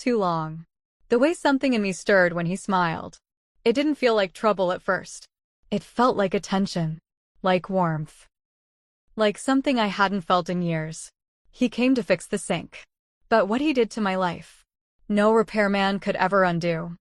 too long. The way something in me stirred when he smiled. It didn't feel like trouble at first. It felt like attention. Like warmth. Like something I hadn't felt in years. He came to fix the sink. But what he did to my life, no repairman could ever undo.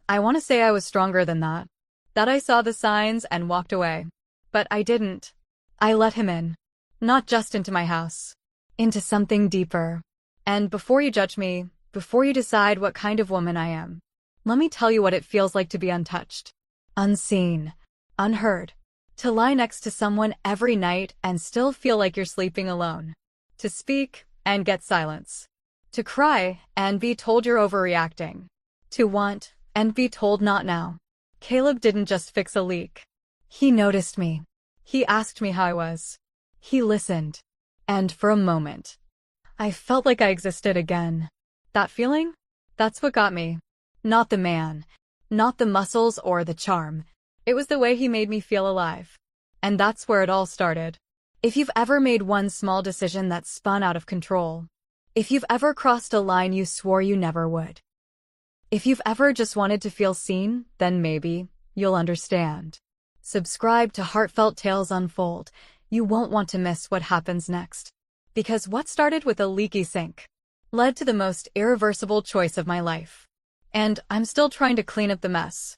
I want to say I was stronger than that. That I saw the signs and walked away. But I didn't. I let him in. Not just into my house. Into something deeper. And before you judge me, before you decide what kind of woman I am, let me tell you what it feels like to be untouched. Unseen. Unheard. To lie next to someone every night and still feel like you're sleeping alone. To speak and get silence. To cry and be told you're overreacting. To want and be told not now. Caleb didn't just fix a leak. He noticed me. He asked me how I was. He listened. And for a moment, I felt like I existed again. That feeling? That's what got me. Not the man. Not the muscles or the charm. It was the way he made me feel alive. And that's where it all started. If you've ever made one small decision that spun out of control. If you've ever crossed a line you swore you never would. If you've ever just wanted to feel seen, then maybe you'll understand. Subscribe to Heartfelt Tales Unfold. You won't want to miss what happens next. Because what started with a leaky sink led to the most irreversible choice of my life. And I'm still trying to clean up the mess.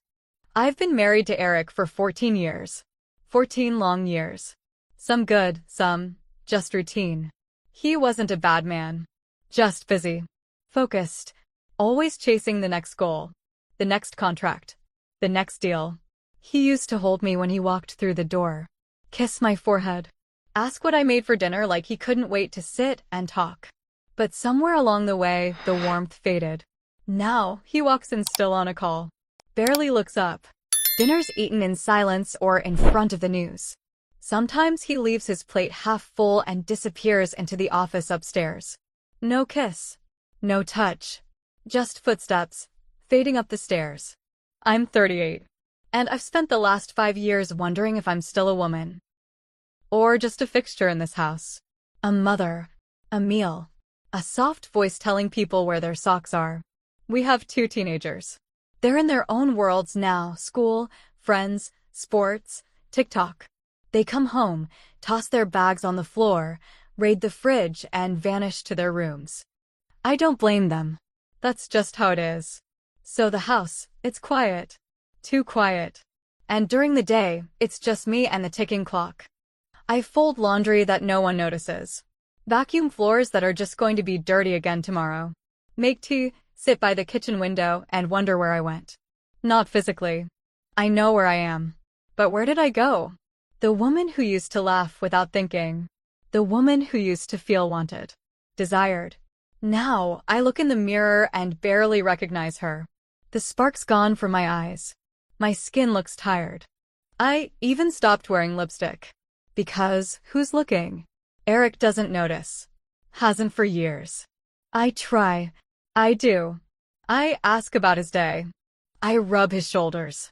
I've been married to Eric for 14 years. 14 long years. Some good, some just routine. He wasn't a bad man. Just busy. Focused. Always chasing the next goal. The next contract. The next deal. He used to hold me when he walked through the door. Kiss my forehead. Ask what I made for dinner like he couldn't wait to sit and talk. But somewhere along the way, the warmth faded. Now, he walks in still on a call. Barely looks up. Dinner's eaten in silence or in front of the news. Sometimes he leaves his plate half full and disappears into the office upstairs. No kiss. No touch. Just footsteps, fading up the stairs. I'm 38. And I've spent the last 5 years wondering if I'm still a woman. Or just a fixture in this house. A mother. A meal. A soft voice telling people where their socks are. We have 2 teenagers. They're in their own worlds now, school, friends, sports, TikTok. They come home, toss their bags on the floor, raid the fridge, and vanish to their rooms. I don't blame them. That's just how it is. So the house, it's quiet. Too quiet. And during the day, it's just me and the ticking clock. I fold laundry that no one notices. Vacuum floors that are just going to be dirty again tomorrow. Make tea, sit by the kitchen window, and wonder where I went. Not physically. I know where I am. But where did I go? The woman who used to laugh without thinking. The woman who used to feel wanted. Desired. Now, I look in the mirror and barely recognize her. The spark's gone from my eyes. My skin looks tired. I even stopped wearing lipstick. Because, who's looking? Eric doesn't notice. Hasn't for years. I try. I do. I ask about his day. I rub his shoulders.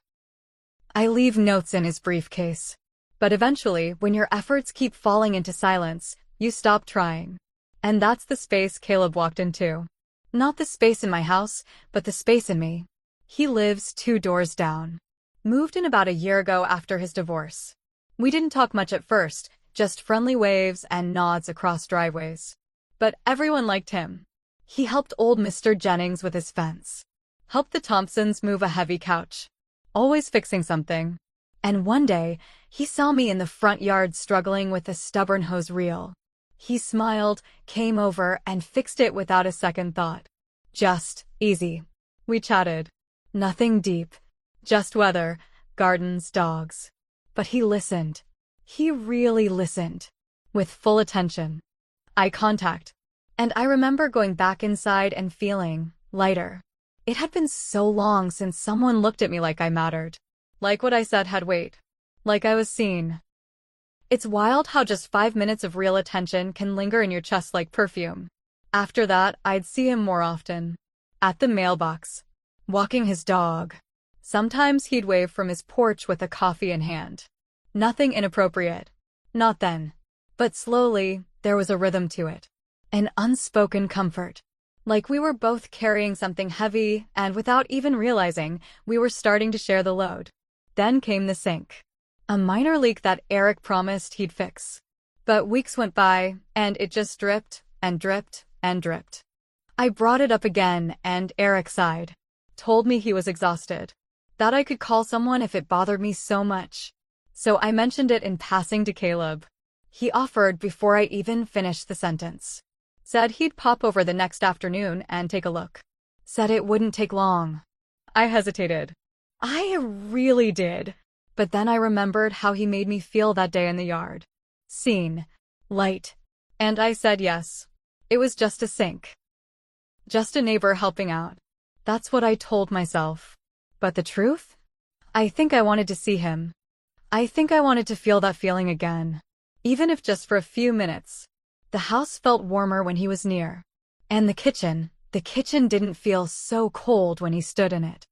I leave notes in his briefcase. But eventually, when your efforts keep falling into silence, you stop trying. And that's the space Caleb walked into. Not the space in my house, but the space in me. He lives 2 doors down. Moved in about a year ago after his divorce. We didn't talk much at first, just friendly waves and nods across driveways. But everyone liked him. He helped old Mr. Jennings with his fence. Helped the Thompsons move a heavy couch. Always fixing something. And one day, he saw me in the front yard struggling with a stubborn hose reel. He smiled, came over, and fixed it without a second thought. Just easy. We chatted. Nothing deep. Just weather, gardens, dogs. But he listened. He really listened. With full attention. Eye contact. And I remember going back inside and feeling lighter. It had been so long since someone looked at me like I mattered. Like what I said had weight. Like I was seen. It's wild how just 5 minutes of real attention can linger in your chest like perfume. After that, I'd see him more often. At the mailbox. Walking his dog. Sometimes he'd wave from his porch with a coffee in hand. Nothing inappropriate. Not then. But slowly, there was a rhythm to it. An unspoken comfort. Like we were both carrying something heavy, and without even realizing, we were starting to share the load. Then came the sink. A minor leak that Eric promised he'd fix. But weeks went by, and it just dripped, and dripped, and dripped. I brought it up again, and Eric sighed. Told me he was exhausted. That I could call someone if it bothered me so much. So I mentioned it in passing to Caleb. He offered before I even finished the sentence. Said he'd pop over the next afternoon and take a look. Said it wouldn't take long. I hesitated. I really did. But then I remembered how he made me feel that day in the yard. Seen. Light. And I said yes. It was just a sink. Just a neighbor helping out. That's what I told myself. But the truth? I think I wanted to see him. I think I wanted to feel that feeling again. Even if just for a few minutes. The house felt warmer when he was near. And the kitchen didn't feel so cold when he stood in it.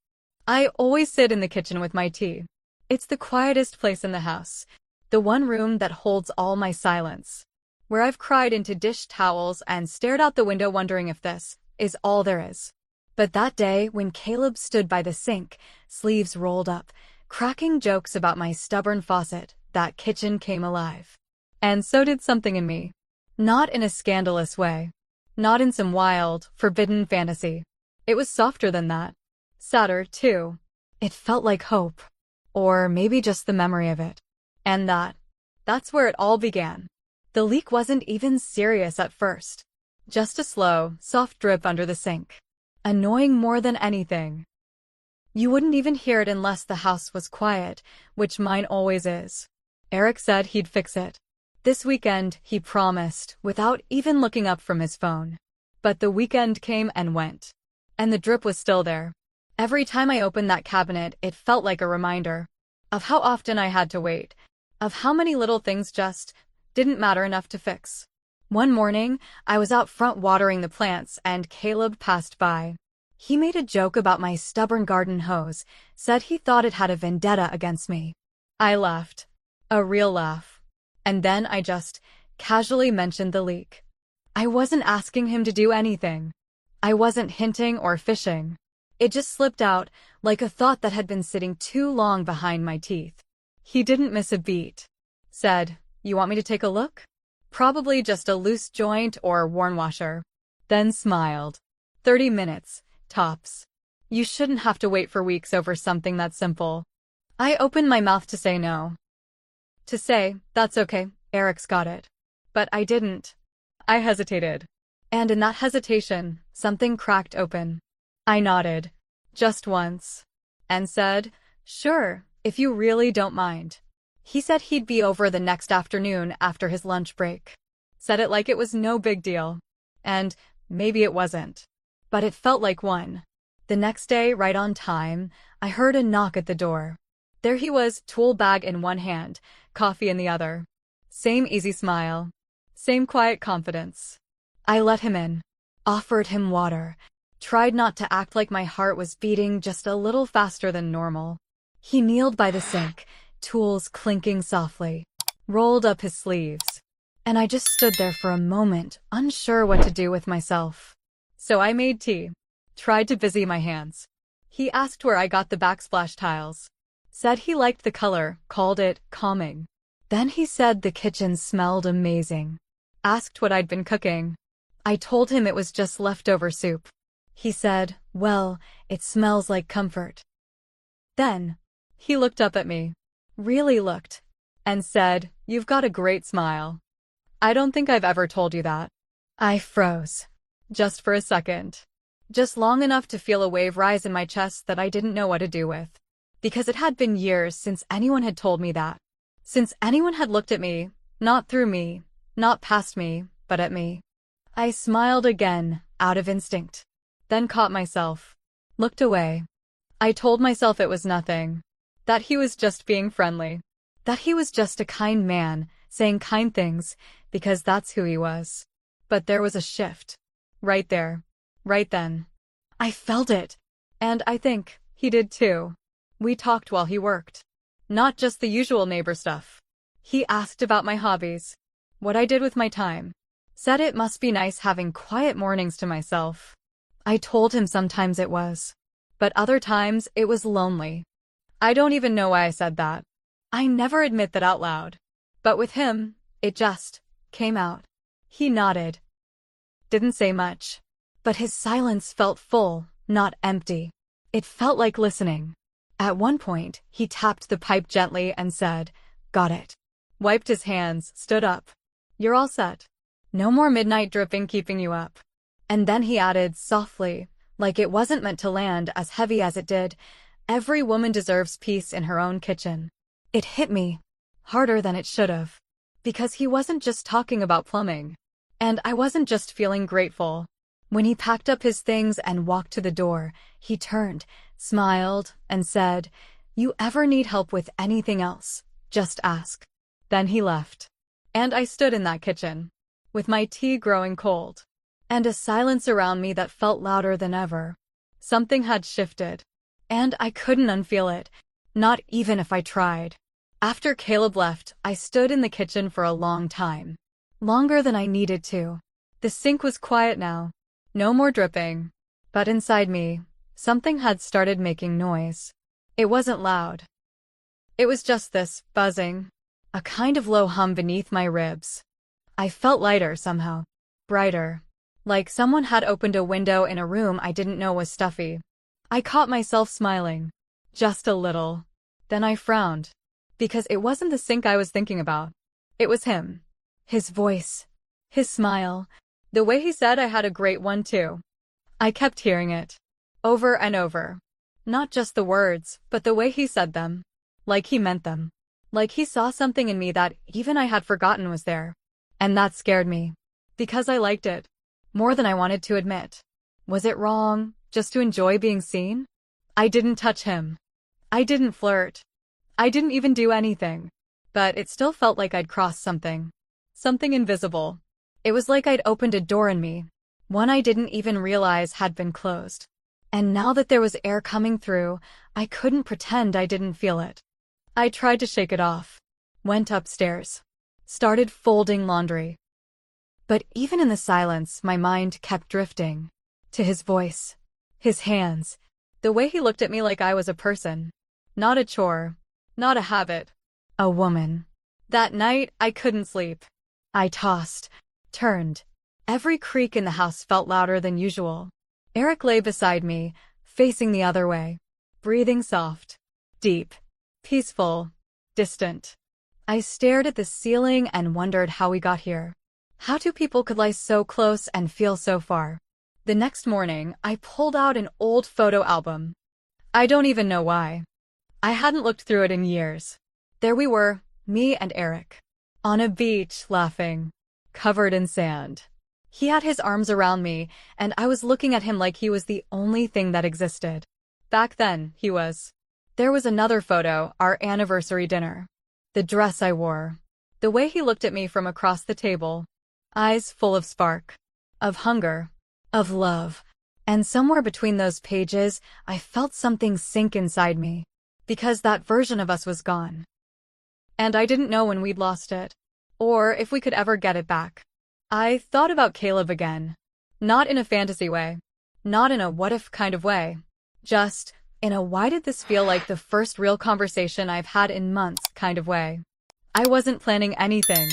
I always sit in the kitchen with my tea. It's the quietest place in the house. The one room that holds all my silence. Where I've cried into dish towels and stared out the window wondering if this is all there is. But that day, when Caleb stood by the sink, sleeves rolled up, cracking jokes about my stubborn faucet, that kitchen came alive. And so did something in me. Not in a scandalous way. Not in some wild, forbidden fantasy. It was softer than that. Sadder, too. It felt like hope. Or maybe just the memory of it. And that's where it all began. The leak wasn't even serious at first. Just a slow, soft drip under the sink. Annoying more than anything. You wouldn't even hear it unless the house was quiet, which mine always is. Eric said he'd fix it. This weekend, he promised, without even looking up from his phone. But the weekend came and went. And the drip was still there. Every time I opened that cabinet, it felt like a reminder. Of how often I had to wait. Of how many little things just didn't matter enough to fix. One morning, I was out front watering the plants and Caleb passed by. He made a joke about my stubborn garden hose, said he thought it had a vendetta against me. I laughed. A real laugh. And then I just casually mentioned the leak. I wasn't asking him to do anything. I wasn't hinting or fishing. It just slipped out, like a thought that had been sitting too long behind my teeth. He didn't miss a beat. Said, "You want me to take a look? Probably just a loose joint or worn washer." Then smiled. 30 minutes, tops. You shouldn't have to wait for weeks over something that simple. I opened my mouth to say no. To say, that's okay, Eric's got it. But I didn't. I hesitated. And in that hesitation, something cracked open. I nodded. Just once. And said, "Sure, if you really don't mind." He said he'd be over the next afternoon after his lunch break. Said it like it was no big deal. And maybe it wasn't. But it felt like one. The next day, right on time, I heard a knock at the door. There he was, tool bag in one hand, coffee in the other. Same easy smile. Same quiet confidence. I let him in. Offered him water. Tried not to act like my heart was beating just a little faster than normal. He kneeled by the sink, tools clinking softly. Rolled up his sleeves. And I just stood there for a moment, unsure what to do with myself. So I made tea. Tried to busy my hands. He asked where I got the backsplash tiles. Said he liked the color, called it calming. Then he said the kitchen smelled amazing. Asked what I'd been cooking. I told him it was just leftover soup. He said, "Well, it smells like comfort." Then, he looked up at me. Really looked. And said, "You've got a great smile. I don't think I've ever told you that." I froze. Just for a second. Just long enough to feel a wave rise in my chest that I didn't know what to do with. Because it had been years since anyone had told me that. Since anyone had looked at me, not through me, not past me, but at me. I smiled again, out of instinct. Then caught myself. Looked away. I told myself it was nothing. That he was just being friendly. That he was just a kind man, saying kind things, because that's who he was. But there was a shift. Right there. Right then. I felt it. And I think he did too. We talked while he worked. Not just the usual neighbor stuff. He asked about my hobbies. What I did with my time. Said it must be nice having quiet mornings to myself. I told him sometimes it was. But other times it was lonely. I don't even know why I said that. I never admit that out loud. But with him, it just came out. He nodded. Didn't say much. But his silence felt full, not empty. It felt like listening. At one point, he tapped the pipe gently and said, "Got it." Wiped his hands, stood up. "You're all set. No more midnight dripping keeping you up." And then he added softly, like it wasn't meant to land as heavy as it did, "Every woman deserves peace in her own kitchen." It hit me harder than it should have. Because he wasn't just talking about plumbing. And I wasn't just feeling grateful. When he packed up his things and walked to the door, he turned, smiled, and said, "You ever need help with anything else, just ask." Then he left. And I stood in that kitchen, with my tea growing cold, and a silence around me that felt louder than ever. Something had shifted, and I couldn't unfeel it, not even if I tried. After Caleb left, I stood in the kitchen for a long time. Longer than I needed to. The sink was quiet now. No more dripping. But inside me, something had started making noise. It wasn't loud. It was just this buzzing. A kind of low hum beneath my ribs. I felt lighter somehow. Brighter. Like someone had opened a window in a room I didn't know was stuffy. I caught myself smiling. Just a little. Then I frowned. Because it wasn't the sink I was thinking about. It was him. His voice. His smile. The way he said I had a great one too. I kept hearing it. Over and over. Not just the words, but the way he said them. Like he meant them. Like he saw something in me that even I had forgotten was there. And that scared me. Because I liked it. More than I wanted to admit. Was it wrong, just to enjoy being seen? I didn't touch him. I didn't flirt. I didn't even do anything. But it still felt like I'd crossed something. Something invisible. It was like I'd opened a door in me. One I didn't even realize had been closed. And now that there was air coming through, I couldn't pretend I didn't feel it. I tried to shake it off. Went upstairs. Started folding laundry. But even in the silence, my mind kept drifting. To his voice. His hands. The way he looked at me like I was a person. Not a chore. Not a habit. A woman. That night, I couldn't sleep. I tossed. Turned. Every creak in the house felt louder than usual. Eric lay beside me, facing the other way. Breathing soft. Deep. Peaceful. Distant. I stared at the ceiling and wondered how we got here. How two people could lie so close and feel so far. The next morning, I pulled out an old photo album. I don't even know why. I hadn't looked through it in years. There we were, me and Eric. On a beach, laughing. Covered in sand. He had his arms around me, and I was looking at him like he was the only thing that existed. Back then, he was. There was another photo, our anniversary dinner. The dress I wore. The way he looked at me from across the table. Eyes full of spark. Of hunger. Of love. And somewhere between those pages, I felt something sink inside me. Because that version of us was gone. And I didn't know when we'd lost it. Or if we could ever get it back. I thought about Caleb again. Not in a fantasy way. Not in a what-if kind of way. Just in a why did this feel like the first real conversation I've had in months kind of way. I wasn't planning anything.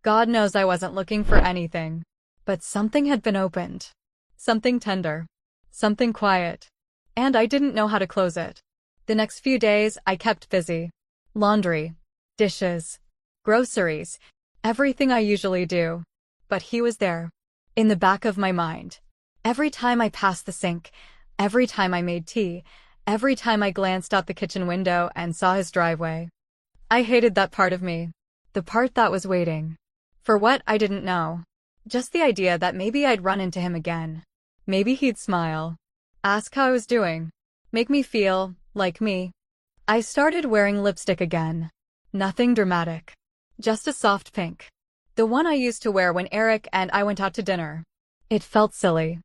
God knows I wasn't looking for anything. But something had been opened. Something tender. Something quiet. And I didn't know how to close it. The next few days, I kept busy. Laundry. Dishes. Groceries. Everything I usually do. But he was there. In the back of my mind. Every time I passed the sink. Every time I made tea. Every time I glanced out the kitchen window and saw his driveway. I hated that part of me. The part that was waiting. For what, I didn't know. Just the idea that maybe I'd run into him again. Maybe he'd smile. Ask how I was doing. Make me feel like me. I started wearing lipstick again. Nothing dramatic. Just a soft pink. The one I used to wear when Eric and I went out to dinner. It felt silly.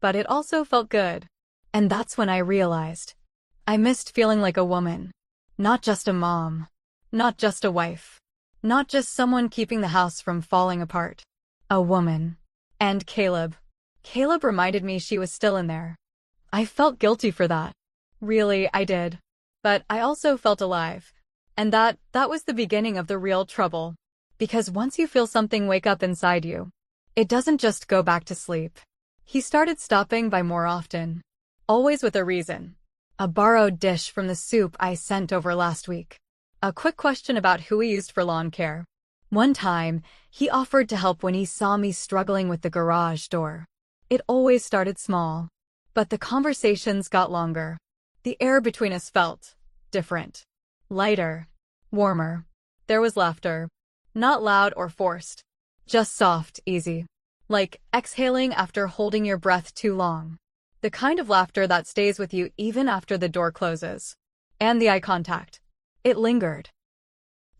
But it also felt good. And that's when I realized. I missed feeling like a woman. Not just a mom. Not just a wife. Not just someone keeping the house from falling apart. A woman. And Caleb. Caleb reminded me she was still in there. I felt guilty for that. Really, I did. But I also felt alive. And that was the beginning of the real trouble. Because once you feel something wake up inside you, it doesn't just go back to sleep. He started stopping by more often. Always with a reason. A borrowed dish from the soup I sent over last week. A quick question about who he used for lawn care. One time, he offered to help when he saw me struggling with the garage door. It always started small. But the conversations got longer. The air between us felt different. Lighter. Warmer. There was laughter. Not loud or forced. Just soft, easy. Like exhaling after holding your breath too long. The kind of laughter that stays with you even after the door closes. And the eye contact. It lingered.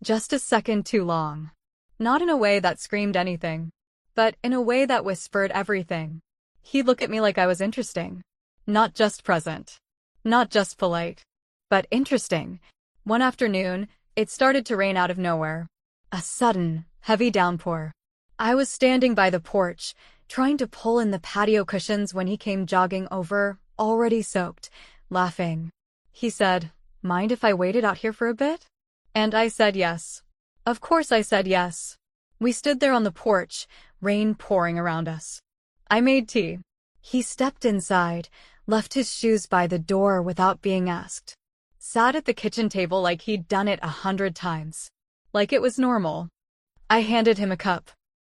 Just a second too long. Not in a way that screamed anything, but in a way that whispered everything. He'd look at me like I was interesting. Not just present. Not just polite. But interesting. One afternoon, it started to rain out of nowhere. A sudden, heavy downpour. I was standing by the porch, trying to pull in the patio cushions when he came jogging over, already soaked, laughing. He said, "Mind if I waited out here for a bit?" And I said yes. Of course I said yes. We stood there on the porch, rain pouring around us. I made tea. He stepped inside, left his shoes by the door without being asked. Sat at the kitchen table like he'd done it 100 times. Like it was normal. I handed him a cup.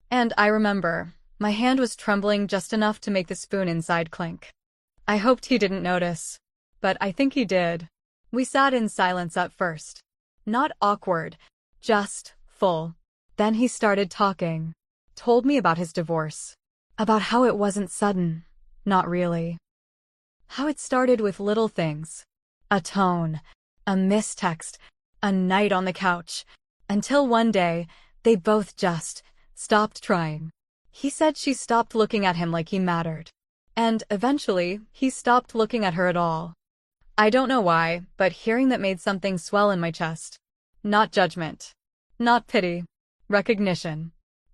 And I remember, my hand was trembling just enough to make the spoon inside clink. I hoped he didn't notice. But I think he did. We sat in silence at first. Not awkward, just full. Then he started talking. Told me about his divorce. About how it wasn't sudden. Not really. How it started with little things. A tone, a missed text, a night on the couch. Until one day, they both just stopped trying. He said she stopped looking at him like he mattered. And eventually, he stopped looking at her at all. I don't know why, but hearing that made something swell in my chest. Not judgment. Not pity. Recognition.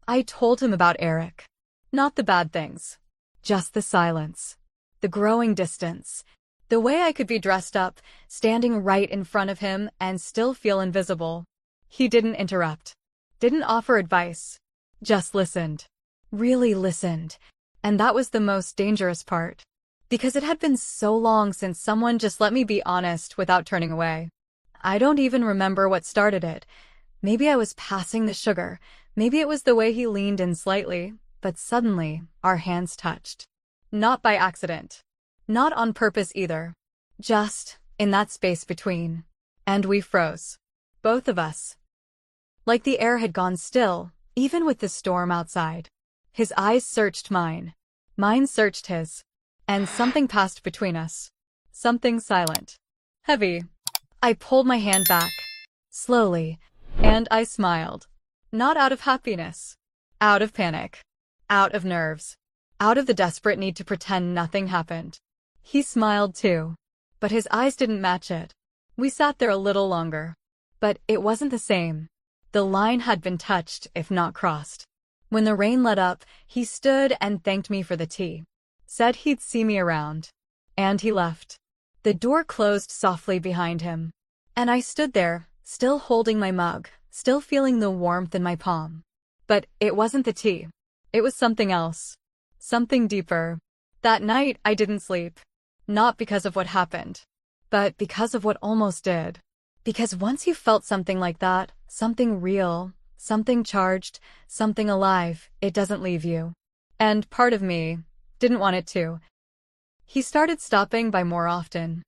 I told him about Eric. Not the bad things. Just the silence. The growing distance. The way I could be dressed up, standing right in front of him, and still feel invisible. He didn't interrupt. Didn't offer advice. Just listened. Really listened. And that was the most dangerous part. Because it had been so long since someone just let me be honest without turning away. I don't even remember what started it. Maybe I was passing the sugar. Maybe it was the way he leaned in slightly. But suddenly, our hands touched. Not by accident. Not on purpose either. Just in that space between. And we froze. Both of us. Like the air had gone still, even with the storm outside. His eyes searched mine. Mine searched his. And something passed between us. Something silent. Heavy. I pulled my hand back. Slowly. And I smiled. Not out of happiness. Out of panic. Out of nerves. Out of the desperate need to pretend nothing happened. He smiled too. But his eyes didn't match it. We sat there a little longer. But it wasn't the same. The line had been touched, if not crossed. When the rain let up, he stood and thanked me for the tea. Said he'd see me around. And he left. The door closed softly behind him. And I stood there, still holding my mug, still feeling the warmth in my palm. But it wasn't the tea. It was something else. Something deeper. That night, I didn't sleep. Not because of what happened, but because of what almost did. Because once you felt something like that, something real, something charged, something alive, it doesn't leave you. And part of me didn't want it to. He started stopping by more often.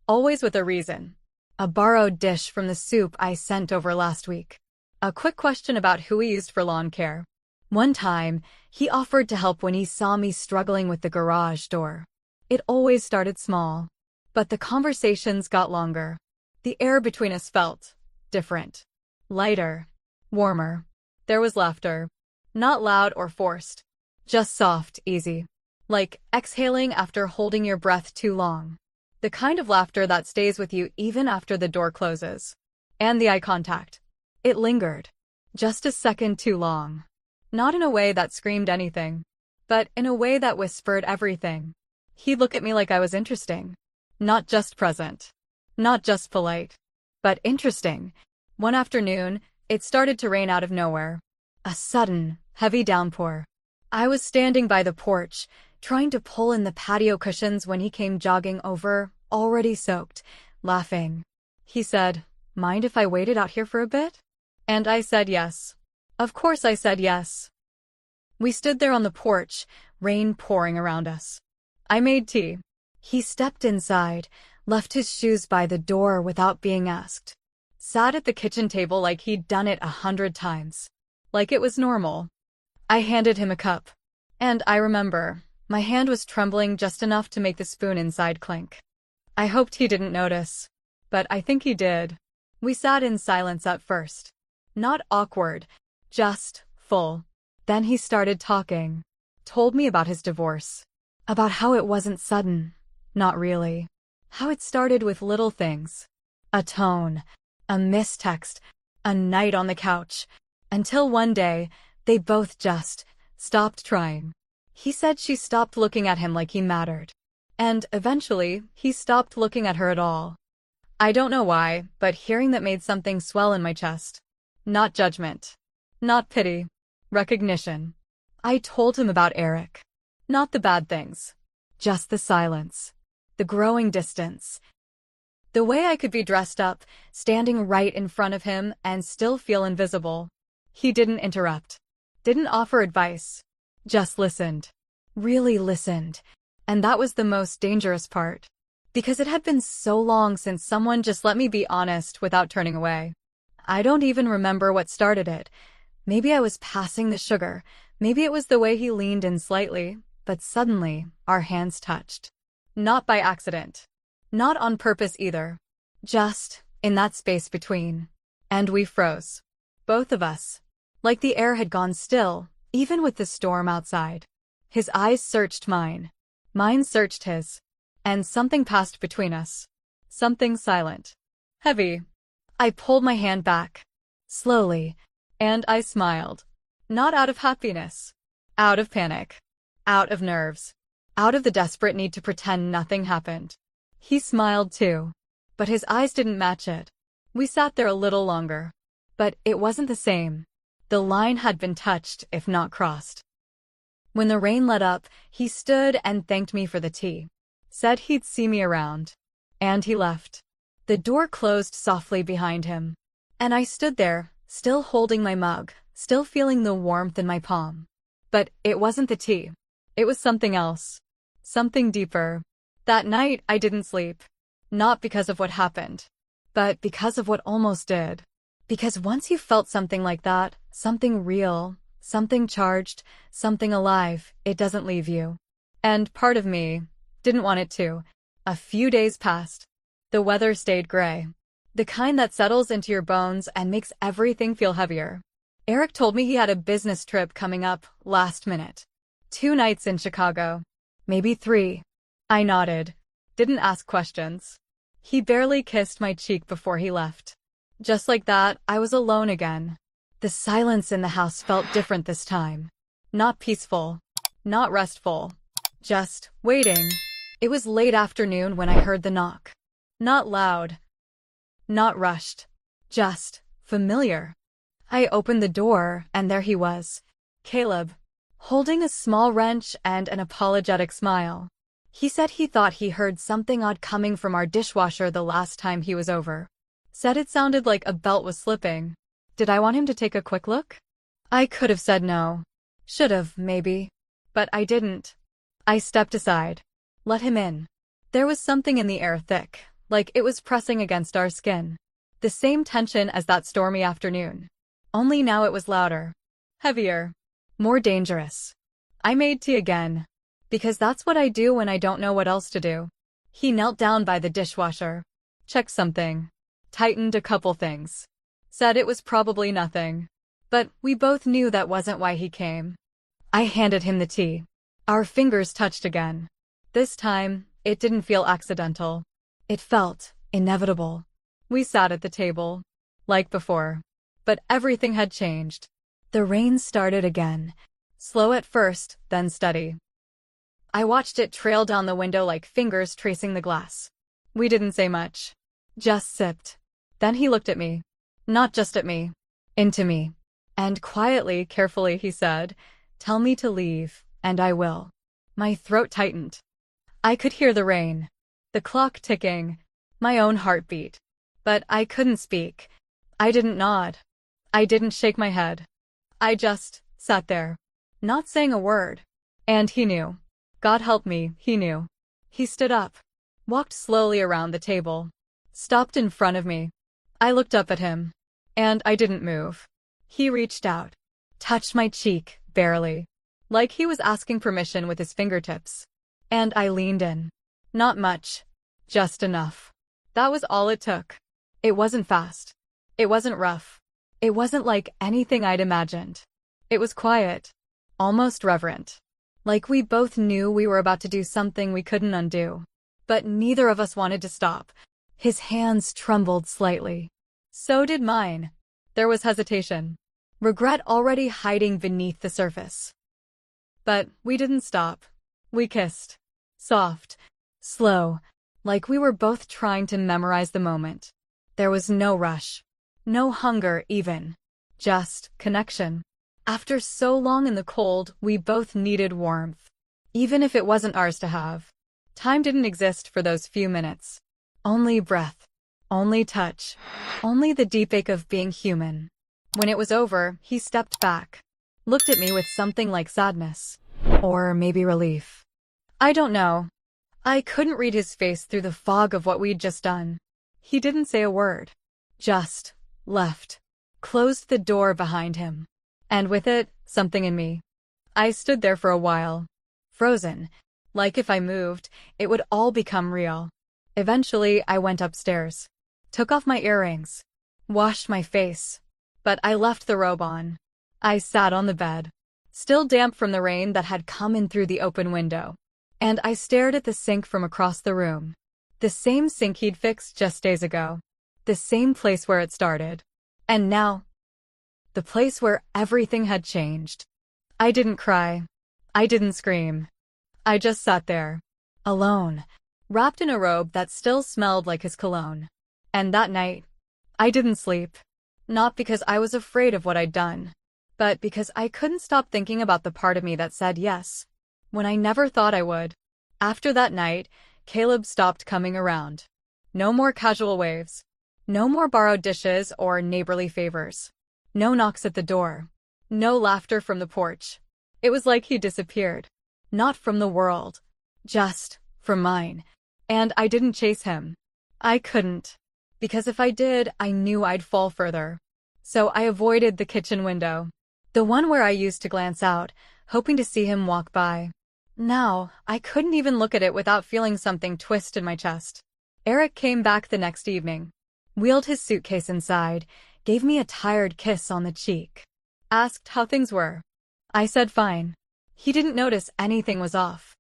Always with a reason. A borrowed dish from the soup I sent over last week. A quick question about who he used for lawn care. One time, he offered to help when he saw me struggling with the garage door. It always started small. But the conversations got longer. The air between us felt different. Lighter. Warmer. There was laughter. Not loud or forced. Just soft, easy. Like exhaling after holding your breath too long. The kind of laughter that stays with you even after the door closes. And the eye contact. It lingered. Just a second too long. Not in a way that screamed anything, but in a way that whispered everything. He'd look at me like I was interesting. Not just present. Not just polite. But interesting. One afternoon, it started to rain out of nowhere. A sudden, heavy downpour. I was standing by the porch, trying to pull in the patio cushions when he came jogging over, already soaked, laughing. He said, "Mind if I waited out here for a bit?" And I said yes. Of course I said yes. We stood there on the porch, rain pouring around us. I made tea. He stepped inside, left his shoes by the door without being asked. Sat at the kitchen table like he'd done it 100 times. Like it was normal. I handed him a cup. And I remember, my hand was trembling just enough to make the spoon inside clink. I hoped he didn't notice. But I think he did. We sat in silence at first. Not awkward, just full. Then he started talking. Told me about his divorce. About how it wasn't sudden. Not really. How it started with little things. A tone. A missed text. A night on the couch. Until one day, they both just stopped trying. He said she stopped looking at him like he mattered. And eventually, he stopped looking at her at all. I don't know why, but hearing that made something swell in my chest. Not judgment. Not pity. Recognition. I told him about Eric. Not the bad things. Just the silence. The growing distance. The way I could be dressed up, standing right in front of him, and still feel invisible. He didn't interrupt. Didn't offer advice. Just listened. Really listened. And that was the most dangerous part. Because it had been so long since someone just let me be honest without turning away. I don't even remember what started it. Maybe I was passing the sugar. Maybe it was the way he leaned in slightly. But suddenly, our hands touched. Not by accident. Not on purpose either. Just in that space between. And we froze. Both of us. Like the air had gone still, even with the storm outside. His eyes searched mine. Mine searched his. And something passed between us. Something silent. Heavy. I pulled my hand back. Slowly. And I smiled. Not out of happiness. Out of panic. Out of nerves. Out of the desperate need to pretend nothing happened. He smiled too. But his eyes didn't match it. We sat there a little longer. But it wasn't the same. The line had been touched, if not crossed. When the rain let up, he stood and thanked me for the tea. Said he'd see me around. And he left. The door closed softly behind him. And I stood there, still holding my mug, still feeling the warmth in my palm. But it wasn't the tea. It was something else. Something deeper. That night, I didn't sleep. Not because of what happened. But because of what almost did. Because once you felt something like that, something real, something charged, something alive, it doesn't leave you. And part of me didn't want it to. A few days passed. The weather stayed gray. The kind that settles into your bones and makes everything feel heavier. Eric told me he had a business trip coming up, last minute. 2 nights in Chicago. Maybe 3. I nodded. Didn't ask questions. He barely kissed my cheek before he left. Just like that, I was alone again. The silence in the house felt different this time. Not peaceful. Not restful. Just waiting. It was late afternoon when I heard the knock. Not loud. Not rushed. Just familiar. I opened the door, and there he was. Caleb. Holding a small wrench and an apologetic smile. He said he thought he heard something odd coming from our dishwasher the last time he was over. Said it sounded like a belt was slipping. Did I want him to take a quick look? I could have said no. Should have, maybe. But I didn't. I stepped aside. Let him in. There was something in the air thick, like it was pressing against our skin. The same tension as that stormy afternoon. Only now it was louder. Heavier. More dangerous. I made tea again. Because that's what I do when I don't know what else to do. He knelt down by the dishwasher. Checked something. Tightened a couple things. Said it was probably nothing. But we both knew that wasn't why he came. I handed him the tea. Our fingers touched again. This time, it didn't feel accidental. It felt inevitable. We sat at the table. Like before. But everything had changed. The rain started again. Slow at first, then steady. I watched it trail down the window like fingers tracing the glass. We didn't say much. Just sipped. Then he looked at me. Not just at me. Into me. And quietly, carefully, he said, "Tell me to leave, and I will." My throat tightened. I could hear the rain. The clock ticking. My own heartbeat. But I couldn't speak. I didn't nod. I didn't shake my head. I just sat there, not saying a word. And he knew. God help me, he knew. He stood up, walked slowly around the table, stopped in front of me. I looked up at him, and I didn't move. He reached out, touched my cheek, barely, like he was asking permission with his fingertips. And I leaned in. Not much, just enough. That was all it took. It wasn't fast. It wasn't rough. It wasn't like anything I'd imagined. It was quiet, almost reverent. Like we both knew we were about to do something we couldn't undo. But neither of us wanted to stop. His hands trembled slightly. So did mine. There was hesitation. Regret already hiding beneath the surface. But we didn't stop. We kissed. Soft. Slow. Like we were both trying to memorize the moment. There was no rush. No hunger, even. Just connection. After so long in the cold, we both needed warmth. Even if it wasn't ours to have. Time didn't exist for those few minutes. Only breath. Only touch. Only the deep ache of being human. When it was over, he stepped back. Looked at me with something like sadness. Or maybe relief. I don't know. I couldn't read his face through the fog of what we'd just done. He didn't say a word. Just left. Closed the door behind him. And with it, something in me. I stood there for a while. Frozen. Like if I moved, it would all become real. Eventually, I went upstairs. Took off my earrings. Washed my face. But I left the robe on. I sat on the bed. Still damp from the rain that had come in through the open window. And I stared at the sink from across the room. The same sink he'd fixed just days ago. The same place where it started. And now, the place where everything had changed. I didn't cry. I didn't scream. I just sat there. Alone. Wrapped in a robe that still smelled like his cologne. And that night, I didn't sleep. Not because I was afraid of what I'd done. But because I couldn't stop thinking about the part of me that said yes. When I never thought I would. After that night, Caleb stopped coming around. No more casual waves. No more borrowed dishes or neighborly favors. No knocks at the door. No laughter from the porch. It was like he disappeared. Not from the world. Just from mine. And I didn't chase him. I couldn't. Because if I did, I knew I'd fall further. So I avoided the kitchen window. The one where I used to glance out, hoping to see him walk by. Now, I couldn't even look at it without feeling something twist in my chest. Eric came back the next evening. Wheeled his suitcase inside. Gave me a tired kiss on the cheek. Asked how things were. I said fine. He didn't notice anything was off.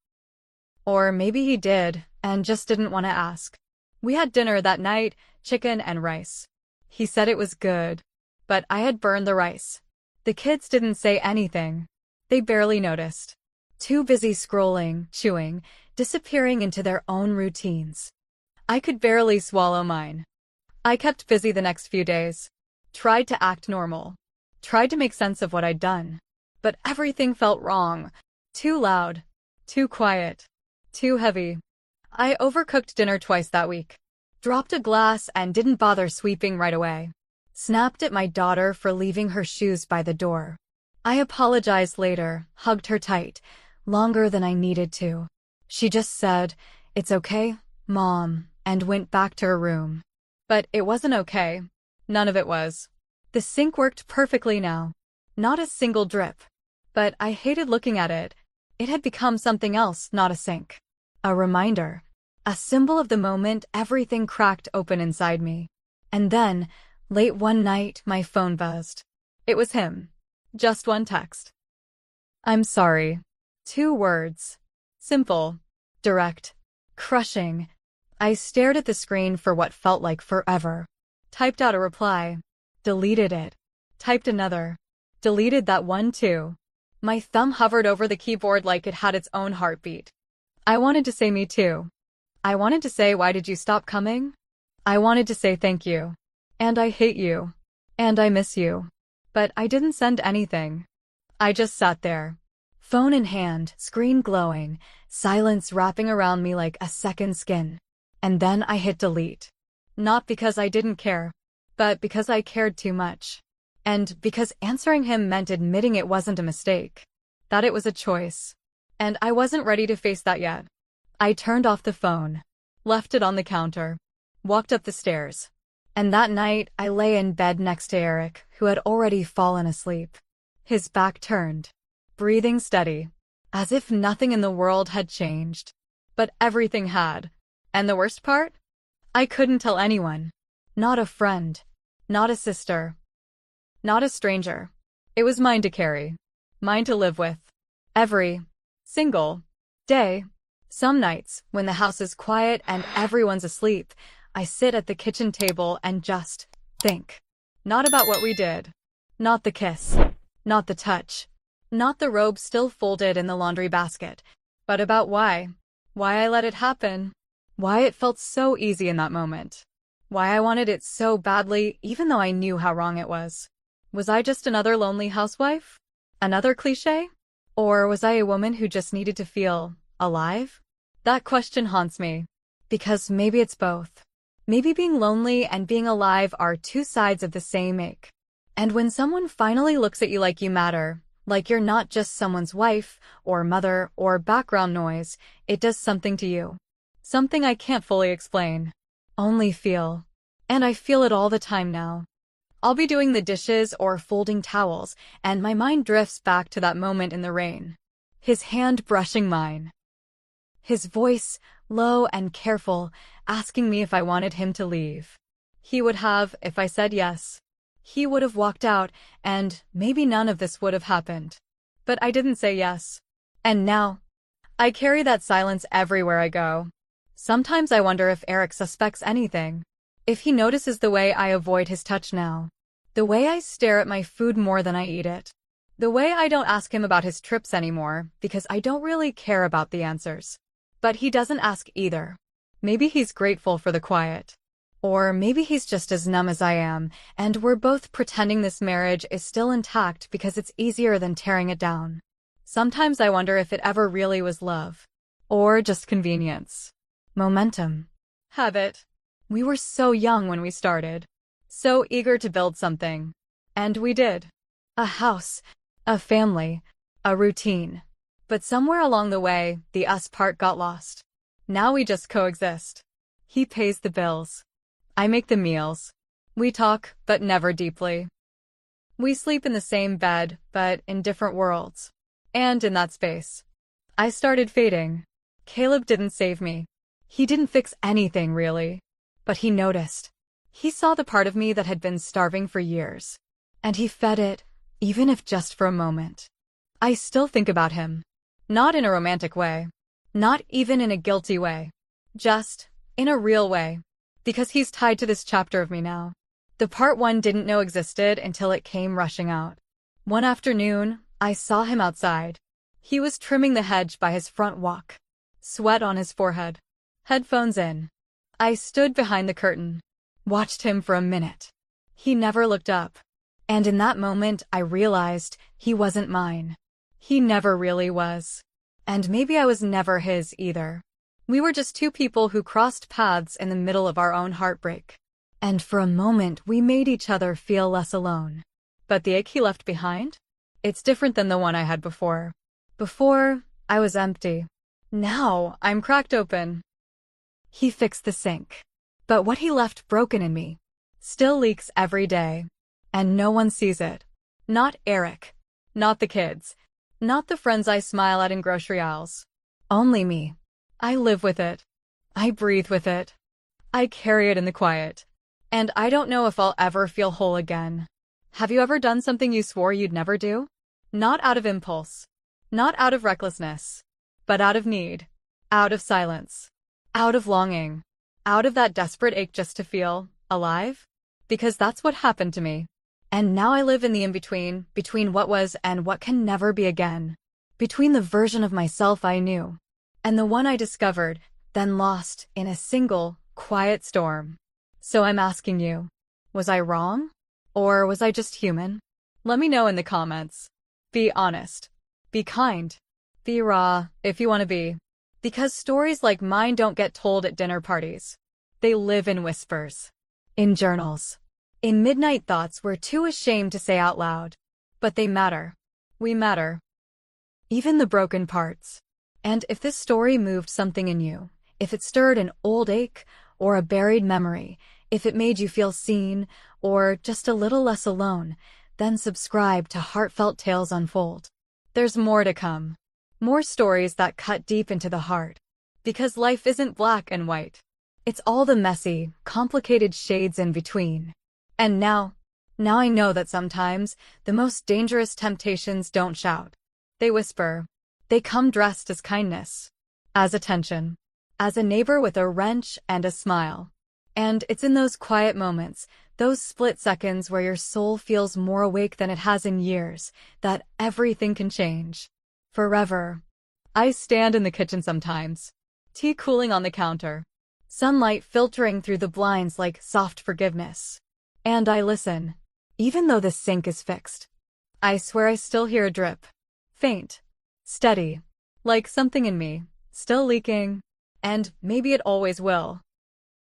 Or maybe he did, and just didn't want to ask. We had dinner that night, chicken and rice. He said it was good. But I had burned the rice. The kids didn't say anything. They barely noticed. Too busy scrolling, chewing, disappearing into their own routines. I could barely swallow mine. I kept busy the next few days. Tried to act normal. Tried to make sense of what I'd done. But everything felt wrong. Too loud. Too quiet. Too heavy. I overcooked dinner twice that week. Dropped a glass and didn't bother sweeping right away. Snapped at my daughter for leaving her shoes by the door. I apologized later, hugged her tight, longer than I needed to. She just said, "It's okay, Mom," and went back to her room. But it wasn't okay. None of it was. The sink worked perfectly now. Not a single drip. But I hated looking at it. It had become something else, not a sink. A reminder. A symbol of the moment everything cracked open inside me. And then, late one night, my phone buzzed. It was him. Just one text. "I'm sorry." 2 words. Simple. Direct. Crushing. I stared at the screen for what felt like forever. Typed out a reply. Deleted it. Typed another. Deleted that one too. My thumb hovered over the keyboard like it had its own heartbeat. I wanted to say me too. I wanted to say, why did you stop coming? I wanted to say thank you. And I hate you. And I miss you. But I didn't send anything. I just sat there. Phone in hand, screen glowing, silence wrapping around me like a second skin. And then I hit delete. Not because I didn't care, but because I cared too much. And because answering him meant admitting it wasn't a mistake. That it was a choice. And I wasn't ready to face that yet. I turned off the phone. Left it on the counter. Walked up the stairs. And that night, I lay in bed next to Eric, who had already fallen asleep. His back turned. Breathing steady. As if nothing in the world had changed. But everything had. And the worst part? I couldn't tell anyone. Not a friend. Not a sister. Not a stranger. It was mine to carry. Mine to live with. Every single day. Some nights, when the house is quiet and everyone's asleep, I sit at the kitchen table and just think. Not about what we did. Not the kiss. Not the touch. Not the robe still folded in the laundry basket. But about why. Why I let it happen. Why it felt so easy in that moment. Why I wanted it so badly, even though I knew how wrong it was. Was I just another lonely housewife? Another cliché? Or was I a woman who just needed to feel alive? That question haunts me. Because maybe it's both. Maybe being lonely and being alive are two sides of the same ache. And when someone finally looks at you like you matter, like you're not just someone's wife, or mother, or background noise, it does something to you. Something I can't fully explain. Only feel. And I feel it all the time now. I'll be doing the dishes or folding towels, and my mind drifts back to that moment in the rain. His hand brushing mine. His voice, low and careful, asking me if I wanted him to leave. He would have, if I said yes. He would have walked out, and maybe none of this would have happened. But I didn't say yes. And now, I carry that silence everywhere I go. Sometimes I wonder if Eric suspects anything. If he notices the way I avoid his touch now. The way I stare at my food more than I eat it. The way I don't ask him about his trips anymore, because I don't really care about the answers. But he doesn't ask either. Maybe he's grateful for the quiet. Or maybe he's just as numb as I am, and we're both pretending this marriage is still intact because it's easier than tearing it down. Sometimes I wonder if it ever really was love. Or just convenience. Momentum. Habit. We were so young when we started. So eager to build something. And we did. A house. A family. A routine. But somewhere along the way, the us part got lost. Now we just coexist. He pays the bills. I make the meals. We talk, but never deeply. We sleep in the same bed, but in different worlds. And in that space, I started fading. Caleb didn't save me. He didn't fix anything, really. But he noticed. He saw the part of me that had been starving for years. And he fed it, even if just for a moment. I still think about him. Not in a romantic way. Not even in a guilty way. Just in a real way. Because he's tied to this chapter of me now. The part one didn't know existed until it came rushing out. One afternoon, I saw him outside. He was trimming the hedge by his front walk. Sweat on his forehead. Headphones in. I stood behind the curtain. Watched him for a minute. He never looked up. And in that moment, I realized he wasn't mine. He never really was. And maybe I was never his either. We were just two people who crossed paths in the middle of our own heartbreak. And for a moment, we made each other feel less alone. But the ache he left behind? It's different than the one I had before. Before, I was empty. Now, I'm cracked open. He fixed the sink. But what he left broken in me still leaks every day. And no one sees it. Not Eric. Not the kids. Not the friends I smile at in grocery aisles. Only me. I live with it. I breathe with it. I carry it in the quiet. And I don't know if I'll ever feel whole again. Have you ever done something you swore you'd never do? Not out of impulse. Not out of recklessness. But out of need. Out of silence. Out of longing. Out of that desperate ache just to feel alive? Because that's what happened to me. And now I live in the in-between, between what was and what can never be again. Between the version of myself I knew, and the one I discovered, then lost in a single, quiet storm. So I'm asking you, was I wrong? Or was I just human? Let me know in the comments. Be honest. Be kind. Be raw, if you want to be. Because stories like mine don't get told at dinner parties. They live in whispers. In journals. In midnight thoughts we're too ashamed to say out loud. But they matter. We matter. Even the broken parts. And if this story moved something in you, if it stirred an old ache or a buried memory, if it made you feel seen or just a little less alone, then subscribe to Heartfelt Tales Unfold. There's more to come. More stories that cut deep into the heart. Because life isn't black and white. It's all the messy, complicated shades in between. And now I know that sometimes the most dangerous temptations don't shout. They whisper. They come dressed as kindness, as attention, as a neighbor with a wrench and a smile. And it's in those quiet moments, those split seconds where your soul feels more awake than it has in years, that everything can change. Forever. I stand in the kitchen sometimes, tea cooling on the counter, sunlight filtering through the blinds like soft forgiveness. And I listen, even though the sink is fixed. I swear I still hear a drip. Faint. Steady. Like something in me, still leaking. And maybe it always will.